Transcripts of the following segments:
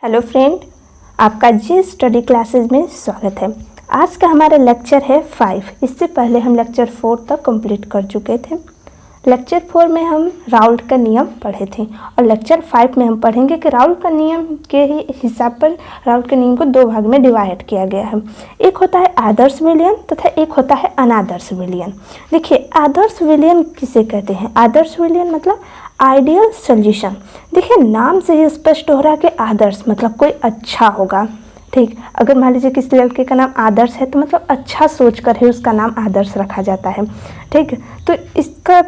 Hello friend, आपका जी study classes में स्वागत है। आज का हमारा लेक्चर है 5। इससे पहले हम लेक्चर 4 तक कंप्लीट कर चुके थे। लेक्चर 4 में हम राउल्ट का नियम पढ़े थे और लेक्चर 5 में हम पढ़ेंगे कि राउल्ट का नियम के ही हिसाब पर राउल्ट के नियम को 2 भाग में डिवाइड किया गया है। एक होता है आदर्श विलयन तथा एक होता है अनादर्श विलयन। देखिए, आदर्श विलयन किसे कहते हैं? आदर्श विलयन मतलब आइडियल सॉल्यूशन। देखिए, नाम से ही स्पष्ट हो रहा है कि आदर्श मतलब कोई अच्छा होगा। ठीक, अगर मान लीजिए किसी लड़के का नाम आदर्श है तो मतलब अच्छा सोच कर ही उसका नाम आदर्श रखा जाता है। ठीक, तो इसका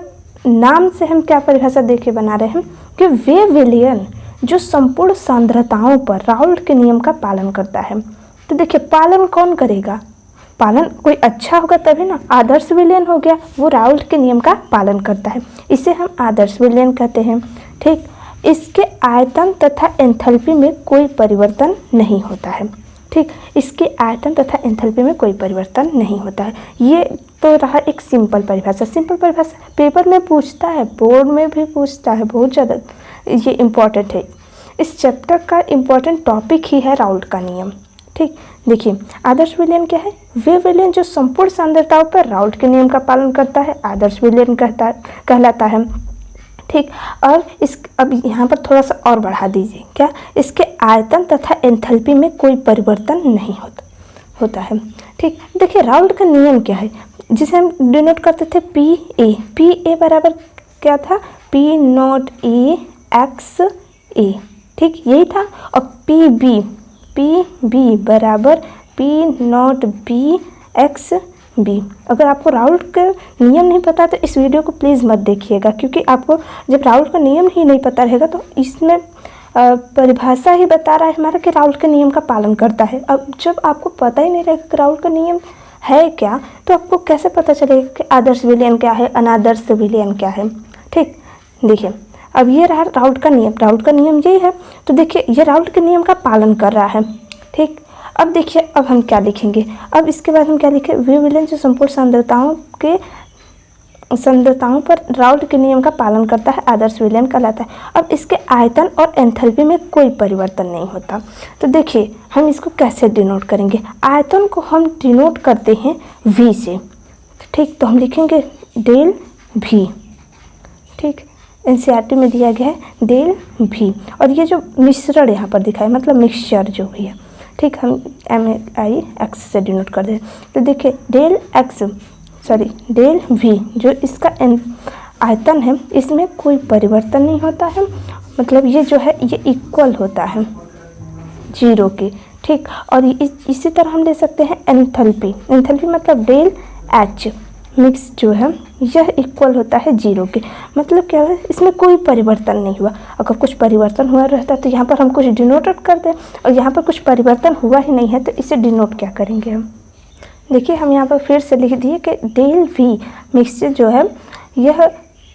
नाम से हम क्या परिभाषा देके बना रहे हैं कि वे विलयन जो संपूर्ण सांद्रताओं पर राउल्ट के नियम का पालन करता है। तो देखिए, पालन कौन करेगा? पालन कोई अच्छा होगा तभी ना। आदर्श विलयन हो गया, वो राउल्ट के नियम का पालन करता है, इसे हम आदर्श विलयन कहते हैं। ठीक, इसके आयतन तथा एंथैल्पी में कोई परिवर्तन नहीं होता है। ठीक, इसके आयतन तथा एंथैल्पी में कोई परिवर्तन नहीं होता है। ये तो रहा एक सिंपल परिभाषा। सिंपल परिभाषा पेपर में पूछता है, बोर्ड में भी पूछता है, बहुत ज़्यादा ये इम्पॉर्टेंट है। इस चैप्टर का इम्पॉर्टेंट टॉपिक ही है राउल्ट का नियम। ठीक, देखिए, आदर्श विलयन क्या है? वे विलयन जो संपूर्ण सांद्रताओं पर राउल्ट के नियम का पालन करता है, आदर्श विलयन कहलाता है। ठीक, और अब यहाँ पर थोड़ा सा और बढ़ा दीजिए, क्या? इसके आयतन तथा एंथैल्पी में कोई परिवर्तन नहीं होता है। ठीक, देखिए, राउल्ट का नियम क्या है जिसे हम डिनोट करते थे पी ए बराबर क्या था? P naught A X A. ठीक, यही था। और पी बी बराबर P naught B X B. अगर आपको राउल्ट का नियम नहीं पता तो इस वीडियो को प्लीज़ मत देखिएगा, क्योंकि आपको जब राउल्ट का नियम ही नहीं पता रहेगा तो इसमें परिभाषा ही बता रहा है हमारा कि राउल्ट के नियम का पालन करता है। अब जब आपको पता ही नहीं रहेगा कि राउल्ट का नियम है क्या, तो आपको कैसे पता चलेगा कि आदर्श विलयन क्या है, अनादर्श विलयन क्या है? ठीक, देखिए, अब ये रहा राउल्ट का नियम। राउल्ट का नियम यही है। तो देखिए, ये राउल्ट के नियम का पालन कर रहा है। ठीक, अब देखिए, अब हम क्या लिखेंगे? अब इसके बाद हम क्या लिखें? वे विलयन जो संपूर्ण सांद्रताओं पर राउल्ट के नियम का पालन करता है, आदर्श विलयन कहलाता है। अब इसके आयतन और एंथैल्पी में कोई परिवर्तन नहीं होता। तो देखिए, हम इसको कैसे डिनोट करेंगे? आयतन को हम डिनोट करते हैं V से। ठीक, तो हम लिखेंगे डेल V। ठीक, NCERT में दिया गया है डेल V। और ये जो मिश्रण यहाँ पर दिखा है मतलब मिक्सचर जो भी है, ठीक, हम MIX से डिनोट कर दें। तो देखिए, डेल V जो इसका आयतन है इसमें कोई परिवर्तन नहीं होता है। मतलब ये जो है ये इक्वल होता है 0 के। ठीक, और इसी तरह हम ले सकते हैं एंथैल्पी मतलब डेल H मिक्स जो है यह इक्वल होता है 0 के। मतलब क्या है? इसमें कोई परिवर्तन नहीं हुआ। अगर कुछ परिवर्तन हुआ रहता तो यहाँ पर हम कुछ डिनोट कर दें, और यहाँ पर कुछ परिवर्तन हुआ ही नहीं है तो इसे डिनोट क्या करेंगे हम? देखिए, हम यहाँ पर फिर से लिख दिए कि डेल V मिक्सचर जो है यह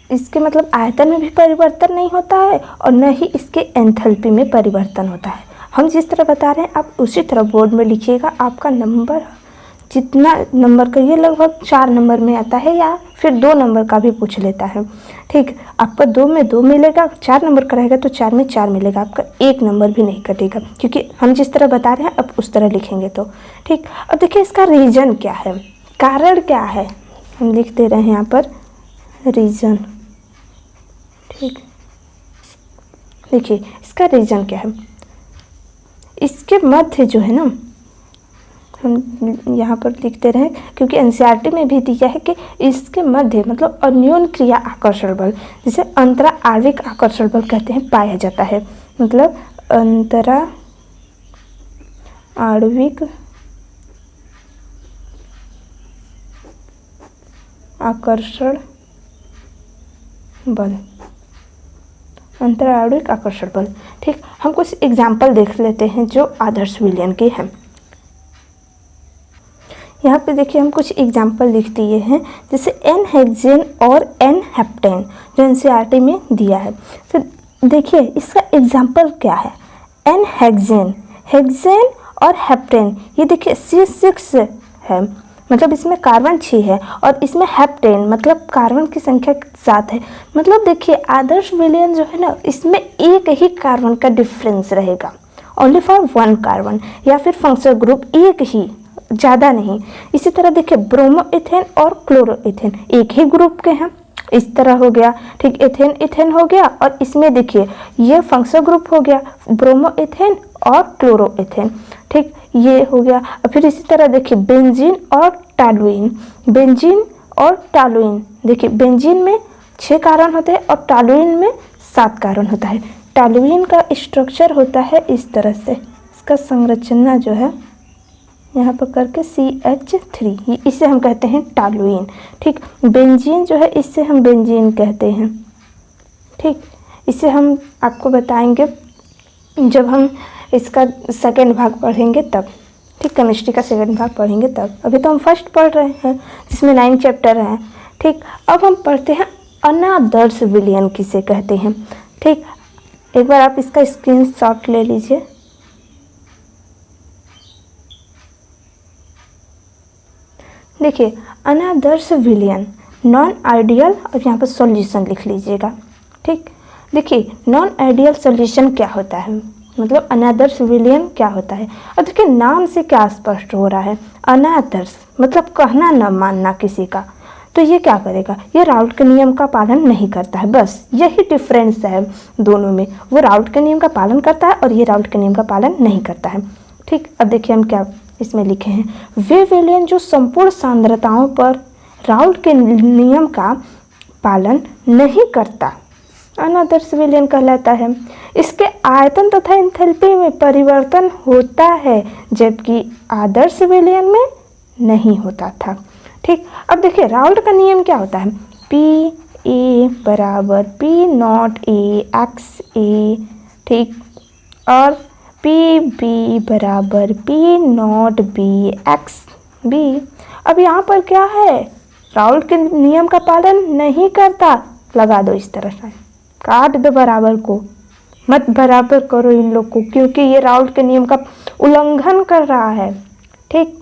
इसके मतलब आयतन में भी परिवर्तन नहीं होता है और न ही इसके एंथैल्पी में परिवर्तन होता है। हम जिस तरह बता रहे हैं आप उसी तरह बोर्ड में लिखिएगा। आपका नंबर जितना नंबर का, ये लगभग 4 नंबर में आता है या फिर 2 नंबर का भी पूछ लेता है। ठीक, आपका 2 में 2 मिलेगा, 4 नंबर का रहेगा तो 4 में 4 मिलेगा, आपका 1 नंबर भी नहीं कटेगा, क्योंकि हम जिस तरह बता रहे हैं अब उस तरह लिखेंगे तो। ठीक, अब देखिए, इसका रीज़न क्या है, कारण क्या है? हम लिख दे रहे हैं यहाँ पर रीज़न। ठीक, देखिए, इसका रीज़न क्या है? इसके मध्य जो है ना, हम यहाँ पर लिखते रहे क्योंकि NCERT में भी दिया है कि इसके मध्य मतलब अन्योन क्रिया आकर्षण बल, जिसे अंतरा आणविक आकर्षण बल कहते हैं, पाया जाता है। मतलब अंतरा आणविक आकर्षण बल, अंतरा आणविक आकर्षण बल। ठीक, हम कुछ एग्जाम्पल देख लेते हैं जो आदर्श विलयन के हैं। यहाँ पे देखिए, हम कुछ एग्जाम्पल लिख दिए हैं, जैसे N हेक्सेन और N हेप्टेन जो NCERT में दिया है। तो देखिए, इसका एग्जाम्पल क्या है? N हेक्सेन और हेप्टेन, ये देखिए C6 है, मतलब इसमें कार्बन 6 है, और इसमें हेप्टेन मतलब कार्बन की संख्या 7 है। मतलब देखिए, आदर्श विलयन जो है ना, इसमें एक ही कार्बन का डिफरेंस रहेगा ओनली फॉर वन कार्बन, या फिर फंक्शनल ग्रुप एक ही, ज़्यादा नहीं। इसी तरह देखिए ब्रोमो इथेन और क्लोरो इथेन एक ही ग्रुप के हैं, इस तरह हो गया। ठीक, इथेन इथेन हो गया, और इसमें देखिए ये फंक्शनल ग्रुप हो गया, ब्रोमो इथेन और क्लोरो इथेन। ठीक, ये हो गया। और फिर इसी तरह देखिए बेंजीन और टॉलुइन, बेंजीन और टॉलुइन, देखिए बेंजीन में 6 कार्बन होते हैं और टॉलुइन में 7 कार्बन होता है। टॉलुइन का स्ट्रक्चर होता है इस तरह से, इसका संरचना जो है यहाँ पर करके CH3, इसे हम कहते हैं टॉलुइन। ठीक, बेंजीन जो है इसे हम बेंजीन कहते हैं। ठीक, इसे हम आपको बताएंगे जब हम इसका सेकंड भाग पढ़ेंगे तब। ठीक, केमिस्ट्री का सेकंड भाग पढ़ेंगे तब, अभी तो हम फर्स्ट पढ़ रहे हैं जिसमें 9 चैप्टर हैं। ठीक, अब हम पढ़ते हैं अनादर्श विलयन किसे कहते हैं। ठीक, एक बार आप इसका स्क्रीनशॉट ले लीजिए। देखिए अनादर्श विलयन, नॉन आइडियल, और यहाँ पर सॉल्यूशन लिख लीजिएगा। ठीक, देखिए नॉन आइडियल सॉल्यूशन क्या होता है, मतलब अनादर्श विलयन क्या होता है। और देखिए नाम से क्या स्पष्ट हो रहा है, अनादर्श मतलब कहना न मानना किसी का। तो ये क्या करेगा, ये राउल्ट के नियम का पालन नहीं करता है, बस यही डिफरेंस है दोनों में। वो राउल्ट के नियम का पालन करता है और ये राउल्ट के नियम का पालन नहीं करता है। ठीक, अब देखिए हम क्या इसमें लिखे हैं, वे विलयन जो संपूर्ण सांद्रताओं पर राउल्ट के नियम का पालन नहीं करता अनादर्श विलयन कहलाता है। इसके आयतन तथा एंथैल्पी में परिवर्तन होता है, जबकि आदर्श विलयन में नहीं होता था। ठीक, अब देखिए राउल्ट का नियम क्या होता है, PA बराबर P0A(XA), ठीक, और PB बराबर P0B(XB). अब यहाँ पर क्या है, राउल्ट के नियम का पालन नहीं करता, लगा दो इस तरह से, काट दो बराबर को, मत बराबर करो इन लोग को, क्योंकि ये राउल्ट के नियम का उल्लंघन कर रहा है। ठीक,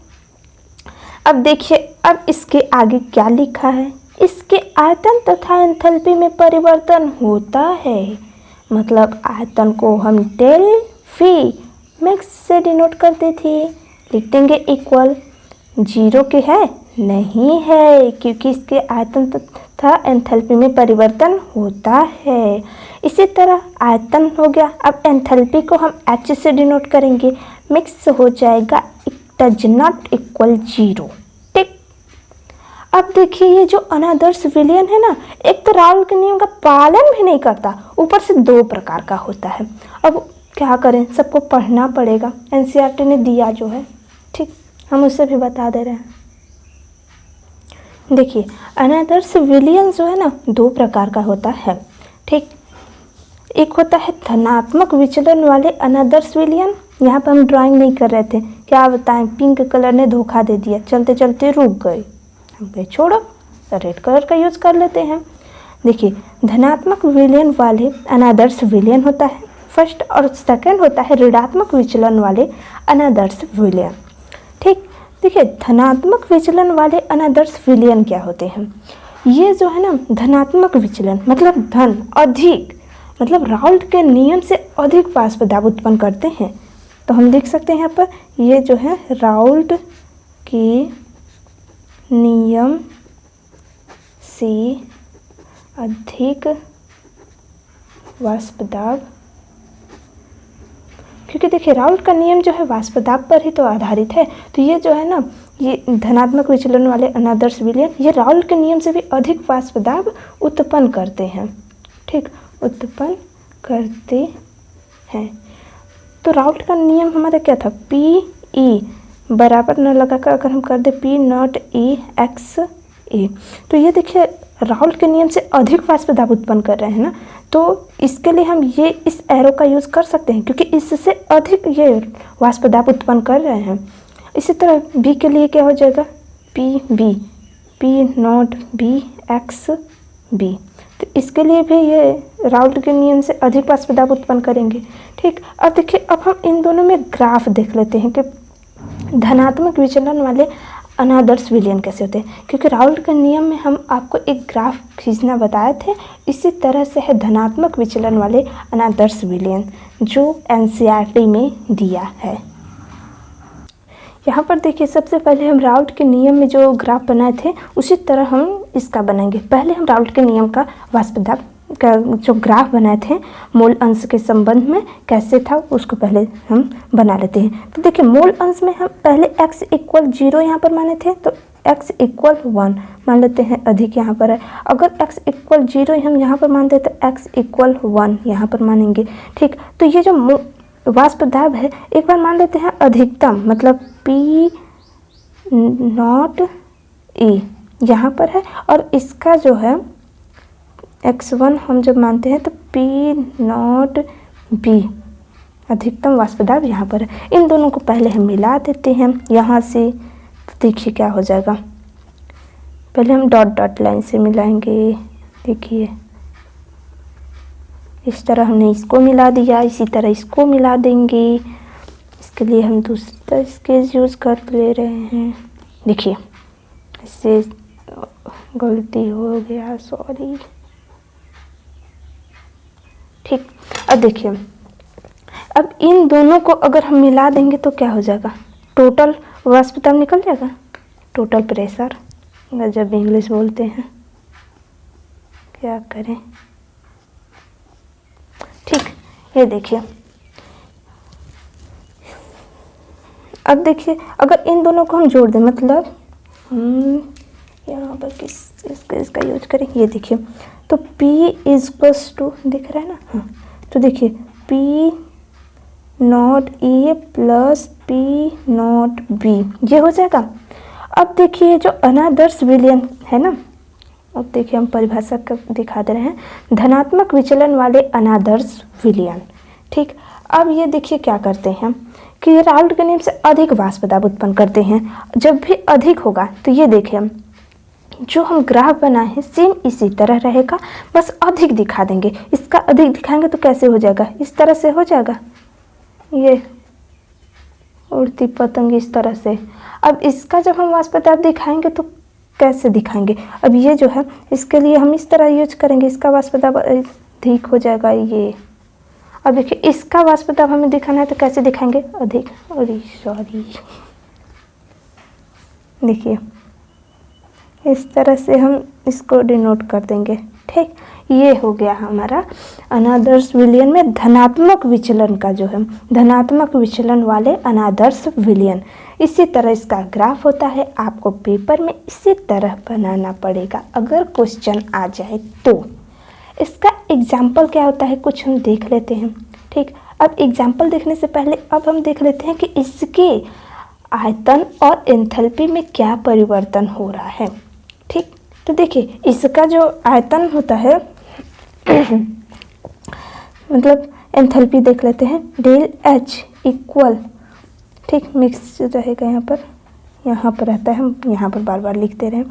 अब देखिए अब इसके आगे क्या लिखा है, इसके आयतन तथा एंथैल्पी में परिवर्तन होता है, मतलब आयतन को हम डेल फी मैक्स से डिनोट करते थे, लिख देंगे इक्वल, 0 के है नहीं है, क्योंकि इसके आयतन तथा एंथैल्पी में परिवर्तन होता है। इसी तरह आयतन हो गया, अब एंथैल्पी को हम H से डिनोट करेंगे, मिक्स हो जाएगा, इट डज नॉट इक्वल 0। ठीक, अब देखिए ये जो अनादर्श विलयन है ना, एक तो राउल्ट के नियम का पालन भी नहीं करता, ऊपर से 2 प्रकार का होता है। अब क्या करें, सबको पढ़ना पड़ेगा, NCERT ने दिया जो है। ठीक, हम उससे भी बता दे रहे हैं। देखिए अनादर्श विलयन जो है ना 2 प्रकार का होता है। ठीक, एक होता है धनात्मक विचलन वाले अनादर्श विलयन, यहाँ पर हम ड्राइंग नहीं कर रहे थे, क्या बताएं, पिंक कलर ने धोखा दे दिया, चलते चलते रुक गए, हम कहे छोड़ो रेड कलर का यूज़ कर लेते हैं। देखिए धनात्मक विलयन वाले अनादर्श विलयन होता है फर्स्ट, और सेकंड होता है ऋणात्मक विचलन वाले अनादर्श विलयन। ठीक, देखिए धनात्मक विचलन वाले अनादर्श विलयन क्या होते हैं, ये जो है ना धनात्मक विचलन मतलब धन अधिक, मतलब राउल्ट के नियम से अधिक वाष्प दाब उत्पन्न करते हैं। तो हम लिख सकते हैं यहाँ पर, ये जो है राउल्ट के नियम से अधिक वाष्प दाब, क्योंकि देखिए राउल्ट का नियम जो है वाष्प दाब पर ही तो आधारित है। तो ये जो है ना, ये धनात्मक विचलन वाले अनादर्श विलयन, ये राउल्ट के नियम से भी अधिक वाष्प दाब उत्पन्न करते हैं। ठीक, उत्पन्न करते हैं। तो राउल्ट का नियम हमारा क्या था, PE बराबर न लगाकर अगर हम कर दे P0E(XA), तो ये देखिए राउल्ट के नियम से अधिक वाष्प दाब उत्पन्न कर रहे हैं ना, तो इसके लिए हम ये इस एरो का यूज़ कर सकते हैं, क्योंकि इससे अधिक ये वाष्प दाब उत्पन्न कर रहे हैं। इसी तरह B के लिए क्या हो जाएगा, PB P0B(XB), तो इसके लिए भी ये राउल्ट के नियम से अधिक वाष्प दाब उत्पन्न करेंगे। ठीक, अब देखिए अब हम इन दोनों में ग्राफ देख लेते हैं कि धनात्मक विचलन वाले अनादर्श विलयन कैसे होते हैं, क्योंकि राउल्ट के नियम में हम आपको एक ग्राफ खींचना बताए थे। इसी तरह से है धनात्मक विचलन वाले अनादर्श विलयन जो एनसीईआरटी में दिया है। यहाँ पर देखिए, सबसे पहले हम राउल्ट के नियम में जो ग्राफ बनाए थे उसी तरह हम इसका बनाएंगे। पहले हम राउल्ट के नियम का वाष्पदाब का जो ग्राफ बनाए थे मोल अंश के संबंध में कैसे था उसको पहले हम बना लेते हैं। तो देखिए, मोल अंश में हम पहले x इक्वल 0 यहाँ पर माने थे, तो x इक्वल 1 मान लेते हैं, अधिक यहाँ पर है। अगर x इक्वल 0 हम यहाँ पर मानते हैं तो x इक्वल 1 यहाँ पर मानेंगे। ठीक, तो ये जो वाष्पदाब है एक बार मान लेते हैं अधिकतम, मतलब P नॉट E यहाँ पर है, और इसका जो है x1 हम जब मानते हैं तो P नॉट B अधिकतम वाष्पदाब यहाँ पर है। इन दोनों को पहले हम मिला देते हैं यहाँ से, तो देखिए क्या हो जाएगा। पहले हम डॉट डॉट लाइन से मिलाएंगे। देखिए इस तरह हमने इसको मिला दिया, इसी तरह इसको मिला देंगे। इसके लिए हम दूसरा स्केच यूज़ कर ले रहे हैं। देखिए इससे गलती हो गया, सॉरी। ठीक, अब देखिए, अब इन दोनों को अगर हम मिला देंगे तो क्या हो जाएगा, टोटल वाष्पदाब निकल जाएगा, टोटल प्रेशर। जब इंग्लिश बोलते हैं क्या करें। ठीक, ये देखिए, अब देखिए अगर इन दोनों को हम जोड़ दें, मतलब यहाँ पर इसका यूज करें। ये देखिए, तो P इक्वल्स टू, दिख रहा है ना, हाँ, तो देखिए P not E plus P not B ये हो जाएगा। अब देखिए जो अनादर्श विलयन है ना, अब देखिए हम परिभाषा का दिखा दे रहे हैं, धनात्मक विचलन वाले अनादर्श विलयन। ठीक, अब ये देखिए क्या करते हैं कि ये राउल्ट के नियम से अधिक वाष्पदाब उत्पन्न करते हैं। जब भी अधिक होगा तो ये देखिए हम जो हम ग्राफ बनाए हैं सेम इसी तरह रहेगा, बस अधिक दिखा देंगे। इसका अधिक दिखाएंगे तो कैसे हो जाएगा, इस तरह से हो जाएगा, ये उड़ती पतंग इस तरह से। अब इसका जब हम वाष्पदाब दिखाएंगे तो कैसे दिखाएंगे, अब ये जो है इसके लिए हम इस तरह यूज करेंगे, इसका वाष्पदाब अधिक हो जाएगा ये। अब देखिए इसका वाष्पदाब हमें दिखाना है तो कैसे दिखाएंगे, अधिक, अरे सॉरी, देखिए इस तरह से हम इसको डिनोट कर देंगे। ठीक, ये हो गया हमारा अनादर्श विलयन में धनात्मक विचलन का जो है, धनात्मक विचलन वाले अनादर्श विलयन। इसी तरह इसका ग्राफ होता है, आपको पेपर में इसी तरह बनाना पड़ेगा अगर क्वेश्चन आ जाए तो। इसका एग्जाम्पल क्या होता है कुछ हम देख लेते हैं। ठीक, अब एग्जाम्पल देखने से पहले अब हम देख लेते हैं कि इसके आयतन और एंथैल्पी में क्या परिवर्तन हो रहा है। ठीक, तो देखिए इसका जो आयतन होता है मतलब एंथैल्पी देख लेते हैं, डेल H इक्वल, ठीक, मिक्स रहेगा यहाँ पर रहता है, हम यहाँ पर बार बार लिखते रहे,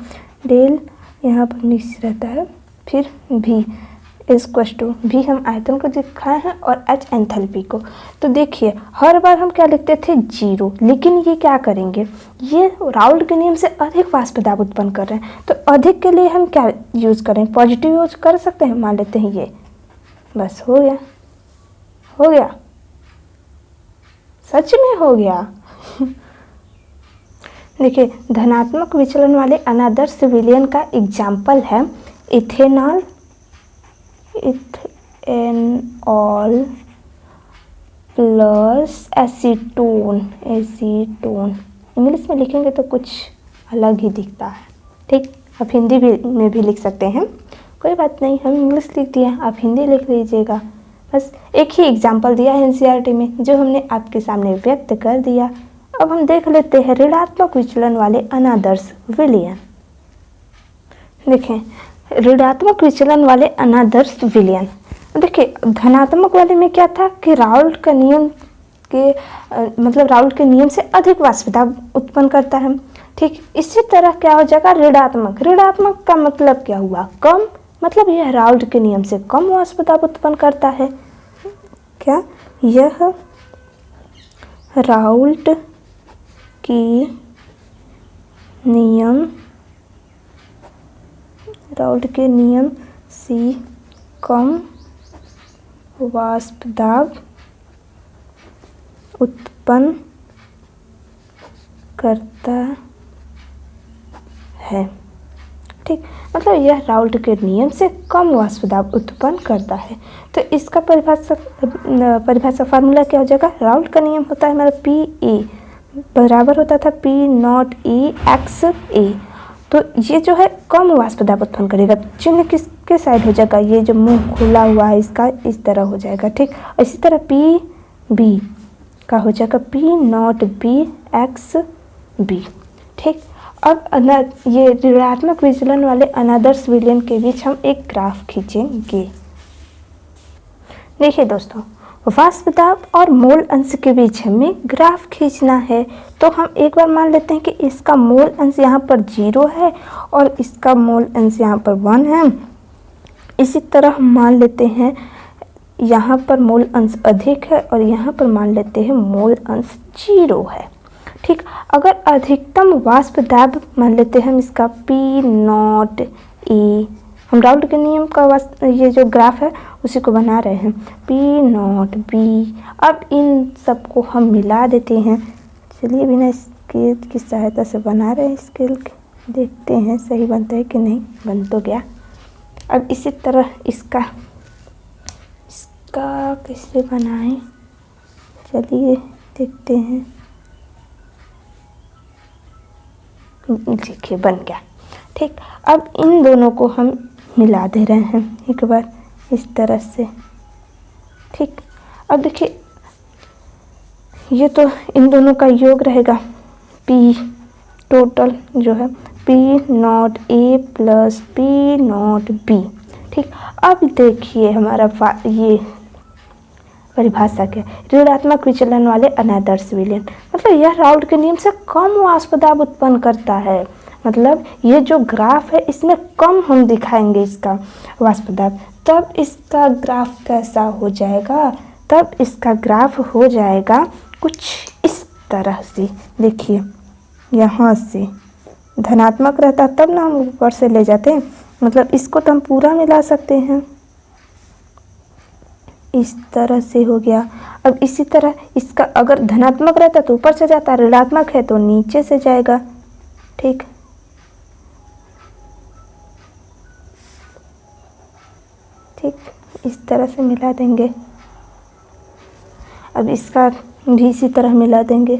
डेल यहाँ पर मिक्स रहता है, फिर V इक्वल्स टू, भी हम आयतन को दिखाए हैं और H एंथैल्पी को। तो देखिए हर बार हम क्या लिखते थे, 0, लेकिन ये क्या करेंगे, ये राउल्ट के नियम से अधिक वाष्पदाब उत्पन्न कर रहे हैं, तो अधिक के लिए हम क्या यूज़ करें, पॉजिटिव यूज कर सकते हैं, मान लेते हैं ये, बस हो गया, हो गया, सच में हो गया। देखिए धनात्मक विचलन वाले अनादर्श विलयन का एग्जाम्पल है इथेनॉल प्लस एसीटोन। इंग्लिश में लिखेंगे तो कुछ अलग ही दिखता है। ठीक, आप हिंदी में भी लिख सकते हैं, कोई बात नहीं, हम इंग्लिश लिख दिए, आप हिंदी लिख लीजिएगा। बस एक ही एग्जाम्पल दिया है एनसीईआरटी में जो हमने आपके सामने व्यक्त कर दिया। अब हम देख लेते हैं ऋणात्मक विचलन वाले अनादर्श विलयन। देखें ऋणात्मक विचलन वाले अनादर्श विलयन, देखिए धनात्मक वाले में क्या था कि राउल्ट का नियम के मतलब राउल्ट के नियम से अधिक वाष्पदाब उत्पन्न करता है। ठीक, इसी तरह क्या हो जाएगा ऋणात्मक, ऋणात्मक का मतलब क्या हुआ, कम, मतलब यह राउल्ट के नियम से कम वाष्पदाब उत्पन्न करता है। क्या यह राउल्ट की नियम, राउल्ट के नियम सी कम वाष्प दाब उत्पन्न करता है। ठीक, मतलब यह राउल्ट के नियम से कम वाष्प दाब उत्पन्न करता है। तो इसका परिभाषा फार्मूला क्या हो जाएगा? राउल्ट का नियम होता है हमारा पी ए बराबर होता था पी नॉट ई एक्स ए। तो ये जो है कम वाष्प दाब उत्पन्न करेगा। चिन्ह किसके साइड हो जाएगा? ये जो मुंह खुला हुआ है इसका इस तरह हो जाएगा। ठीक, इसी तरह पी बी का हो जाएगा P naught B X B. ठीक, अब ये ऋणात्मक विचलन वाले अनादर्श विलयन के बीच हम एक ग्राफ खींचेंगे। देखिए दोस्तों, वाष्प दाब और मोल अंश के बीच हमें ग्राफ खींचना है। तो हम एक बार मान लेते हैं कि इसका मोल अंश यहाँ पर 0 है और इसका मोल अंश यहाँ पर 1 है। इसी तरह हम मान लेते हैं यहाँ पर मोल अंश अधिक है और यहाँ पर मान लेते हैं मोल अंश 0 है। ठीक, अगर अधिकतम वाष्प दाब मान लेते हैं हम इसका पी नॉट ई, हम राउल्ट के नियम का ये जो ग्राफ है उसी को बना रहे हैं, पी नॉट बी। अब इन सबको हम मिला देते हैं। चलिए बिना स्केल की सहायता से बना रहे हैं, स्केल देखते हैं सही बनता है कि नहीं। बन तो गया। अब इसी तरह इसका कैसे बनाएं, चलिए देखते हैं। देखिए बन गया। ठीक, अब इन दोनों को हम मिला दे रहे हैं एक बार इस तरह से। ठीक, अब देखिए ये तो इन दोनों का योग रहेगा पी टोटल जो है पी नॉट ए प्लस पी नॉट बी। ठीक, अब देखिए हमारा ये परिभाषा क्या है? ऋणात्मक विचलन वाले अनादर्श विलयन, मतलब यह राउल्ट के नियम से कम वाष्प दाब उत्पन्न करता है। मतलब ये जो ग्राफ है इसमें कम हम दिखाएंगे इसका वाष्प दाब। तब इसका ग्राफ कैसा हो जाएगा? तब इसका ग्राफ हो जाएगा कुछ इस तरह से। देखिए यहाँ से धनात्मक रहता तब ना हम ऊपर से ले जाते हैं, मतलब इसको तो हम पूरा मिला सकते हैं। इस तरह से हो गया। अब इसी तरह इसका अगर धनात्मक रहता तो ऊपर से जाता, ऋणात्मक है तो नीचे से जाएगा। ठीक, ठीक, इस तरह से मिला देंगे। अब इसका भी इसी तरह मिला देंगे।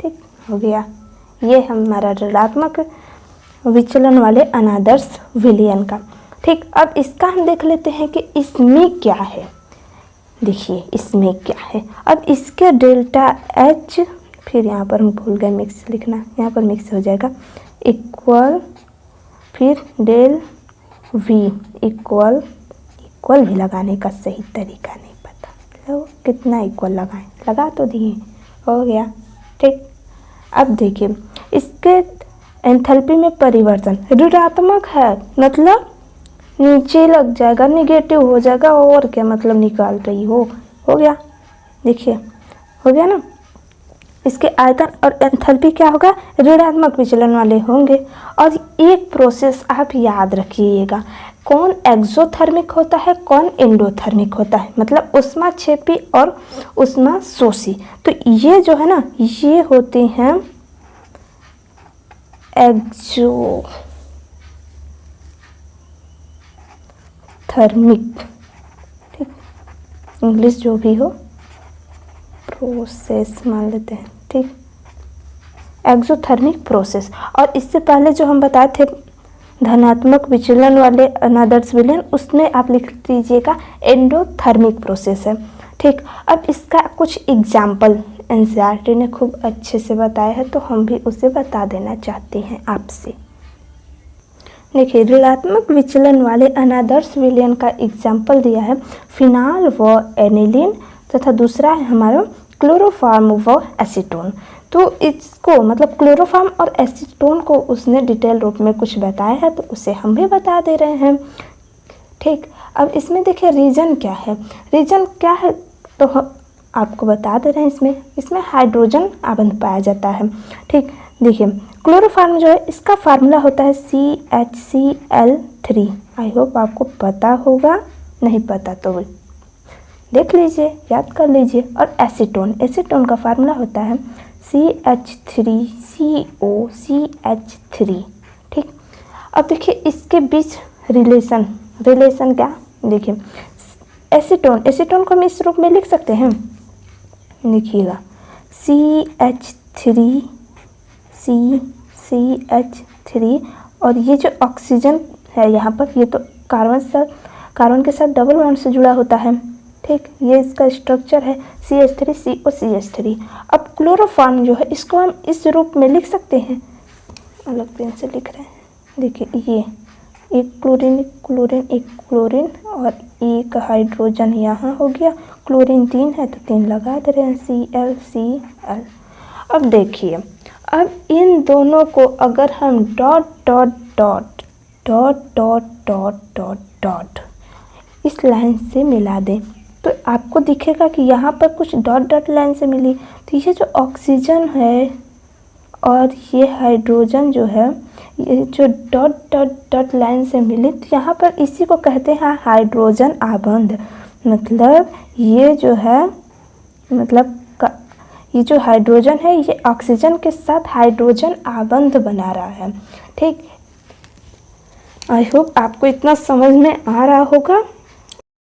ठीक, हो गया। ये हमारा ऋणात्मक विचलन वाले अनादर्श विलयन का। ठीक, अब इसका हम देख लेते हैं कि इसमें क्या है। देखिए इसमें क्या है। अब इसके डेल्टा एच, फिर यहाँ पर हम भूल गए मिक्स लिखना, यहाँ पर मिक्स हो जाएगा, इक्वल फिर डेल वी इक्वल भी लगाने का सही तरीका नहीं पता, तो कितना इक्वल लगाएं, लगा तो दिए, हो गया। ठीक, अब देखिए इसके एंथैल्पी में परिवर्तन ऋणात्मक है, मतलब नीचे लग जाएगा, निगेटिव हो जाएगा, और क्या मतलब निकाल रही हो गया। देखिए हो गया ना। इसके आयतन और एंथैल्पी क्या होगा? ऋणात्मक विचलन वाले होंगे। और एक प्रोसेस आप याद रखिएगा, कौन एक्सोथर्मिक होता है, कौन एंडोथर्मिक होता है, मतलब ऊष्माक्षेपी और ऊष्माशोषी। तो ये जो है ना, ये होते हैं एक्सोथर्मिक। ठीक, इंग्लिश जो भी हो, प्रोसेस मान लेते हैं। ठीक, एक्सोथर्मिक प्रोसेस। और इससे पहले जो हम बताए थे धनात्मक विचलन वाले अनादर्श विलयन, उसमें आप लिख दीजिएगा एंडोथर्मिक प्रोसेस है। ठीक, अब इसका कुछ एग्जाम्पल एनसीईआरटी ने खूब अच्छे से बताया है, तो हम भी उसे बता देना चाहते हैं आपसे। देखिए ऋणात्मक विचलन वाले अनादर्श विलयन का एग्जाम्पल दिया है फिनाल व एनिलीन, तथा दूसरा है हमारा क्लोरोफॉर्म व एसीटोन। तो इसको मतलब क्लोरोफॉर्म और एसीटोन को उसने डिटेल रूप में कुछ बताया है, तो उसे हम भी बता दे रहे हैं। ठीक, अब इसमें देखिए रीजन क्या है। रीजन क्या है, तो आपको बता दे रहे हैं इसमें हाइड्रोजन आबंध पाया जाता है। ठीक, देखिए क्लोरोफॉर्म जो है इसका फार्मूला होता है CHCl3। आई होप आपको पता होगा, नहीं पता तो देख लीजिए, याद कर लीजिए। और एसीटोन का फार्मूला होता है CH3COCH3। ठीक, अब देखिए इसके बीच रिलेशन क्या, देखिए एसीटोन को हम इस रूप में लिख सकते हैं, लिखिएगा CH3 और ये जो ऑक्सीजन है यहाँ पर, ये तो कार्बन के साथ डबल बॉन्ड से जुड़ा होता है। ठीक, ये इसका स्ट्रक्चर है CH3COCH3। अब क्लोरोफॉर्म जो है इसको हम इस रूप में लिख सकते हैं, अलग पेन से लिख रहे हैं। देखिए ये एक क्लोरीन और एक हाइड्रोजन यहाँ हो गया, क्लोरीन 3 है तो 3 लगा दे रहे हैं, Cl। अब देखिए, अब इन दोनों को अगर हम डॉट इस लाइन से मिला दें तो आपको दिखेगा कि यहाँ पर कुछ डॉट लाइन से मिली। तो ये जो ऑक्सीजन है और ये हाइड्रोजन जो है, ये जो डॉट लाइन से मिली, तो यहाँ पर इसी को कहते हैं हाइड्रोजन आबंध। मतलब ये जो है, ये जो हाइड्रोजन है ये ऑक्सीजन के साथ हाइड्रोजन आबंध बना रहा है। ठीक, आई होप आपको इतना समझ में आ रहा होगा।